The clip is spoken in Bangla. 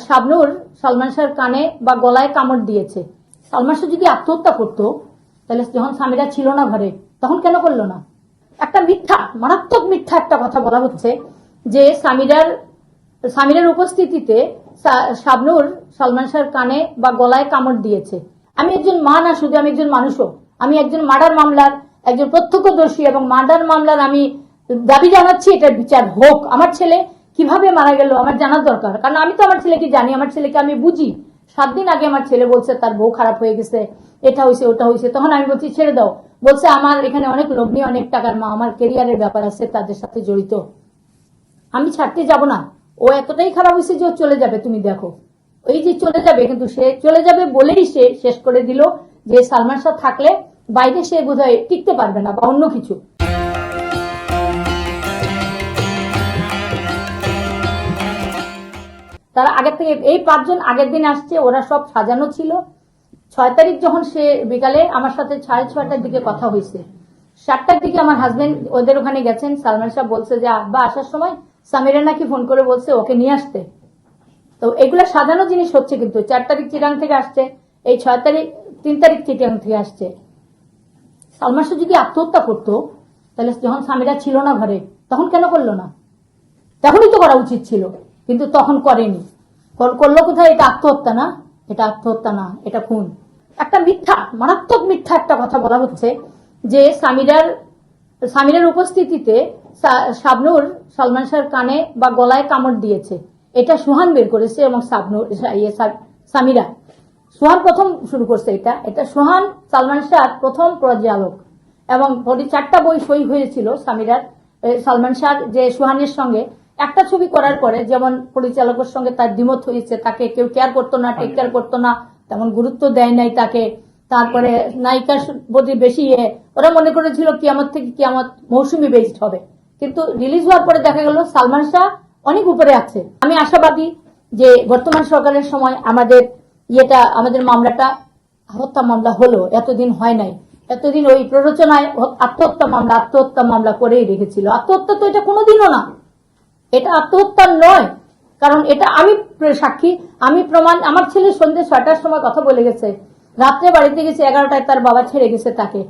শাবনূর সালমান শাহর কানে বা গলায় কামড় দিয়েছে। সালমান শাহ যদি আত্মহত্যা করতো তাহলে যখন স্বামীরা ছিল না ঘরে তখন কেন করলো না? একটা মিথ্যা, মারাত্মক মিথ্যা একটা কথা বলা হচ্ছে যে স্বামীর উপস্থিতিতে শাবনূর সালমান শাহর কানে বা গলায় কামড় দিয়েছে। আমি একজন মা না, শুধু আমি একজন মানুষও। আমি একজন মার্ডার মামলার একজন প্রত্যক্ষদর্শী এবং মার্ডার মামলার আমি দাবি জানাচ্ছি এটার বিচার হোক। আমার ছেলে কিভাবে মারা গেল আমার জানার দরকার, কারণ আমি তো আমার ছেলেকে জানি, আমার ছেলেকে আমি বুঝি। 7 দিন আগে আমার ছেলে বলছে তার বউ খারাপ হয়ে গেছে, এটা হয়েছে ওটা হয়েছে, তখন আমি বলছি ছেড়ে দাও। বলছে আমার এখানে অনেক লোক নিয়ে অনেক টাকার মা, আমার কেরিয়ারের ব্যাপার আছে, তাদের সাথে জড়িত, আমি ছাড়তে যাব না। ও এতটাই খারাপ হয়েছে যে ও চলে যাবে, তুমি দেখো। এই যে চলে যাবে, কিন্তু সে চলে যাবে বলেই সে শেষ করে দিল যে সালমান শাহ থাকলে বাইরে সে বোধহয় টিকতে পারবে না বা অন্য কিছু। তারা আগের থেকে এই 5 জন আগের দিন আসছে, ওরা সব সাজানো ছিল। 6 তারিখ যখন সে বিকালে আমার সাথে 6:30টার দিকে কথা হয়েছে, 7টার দিকে আমার হাজবেন্ড ওদের ওখানে গেছেন। সালমান শাহ বলছে যে আব্বা আসার সময় সামিরা নাকি ফোন করে বলছে ওকে নিয়ে আসতে। তো এগুলা সাজানো জিনিস হচ্ছে, কিন্তু 4 তারিখ চিটাং থেকে আসছে, এই 3 তারিখ চিটাং থেকে আসছে। সালমান শাহ যদি আত্মহত্যা করতো তাহলে যখন স্বামীরা ছিল না ঘরে তখন কেন করলো না? তখনই তো করা উচিত ছিল, কিন্তু তখন করেনি। করলো কোথায়? এটা আত্মহত্যা না, এটা আত্মহত্যা না, এটা খুন। একটা মিথ্যা, মারাত্মক মিথ্যা একটা কথা বলা হচ্ছে যে স্বামীর উপস্থিতিতে শাবনূর সালমান শাহর কানে বা গলায় কামড় দিয়েছে। এটা সুহান বের করেছে এবং সামিরা, সুহান প্রথম শুরু করছে। এটা সুহান সালমান শাহর প্রথম পরিচালক, এবং 4টা বই সই হয়েছিল সালমান শাহর যে সুহানের সঙ্গে। একটা ছবি করার পরে যেমন পরিচালকের সঙ্গে তার দ্বিমত হয়েছে, তাকে কেউ কেয়ার করতো না, টেক কেয়ার করতো না, তেমন গুরুত্ব দেয় নাই তাকে। তারপরে নায়িকার প্রতি বেশি ওরা মনে করেছিল কিয়ামত থেকে কিয়ামত মৌসুমি বেসড হবে, কিন্তু রিলিজ হওয়ার পরে দেখা গেল সালমান শাহ অনেক উপরে আছে। আমি আশাবাদী যে বর্তমান সরকারের সময় আমাদের মামলাটা হত্যা মামলা হলো, এতদিন হয় নাই। এতদিন ওই প্ররোচনায় আত্মহত্যা মামলা করেই রেখেছিল। আত্মহত্যা তো এটা কোনোদিনও না, এটা আত্মহত্যা নয়। কারণ এটা আমি সাক্ষী, আমি প্রমাণ। আমার ছেলে সন্ধ্যে 6টার সময় কথা বলে গেছে, রাত্রে বাড়িতে গেছে 11টায়, তার বাবা ছেড়ে গেছে তাকে।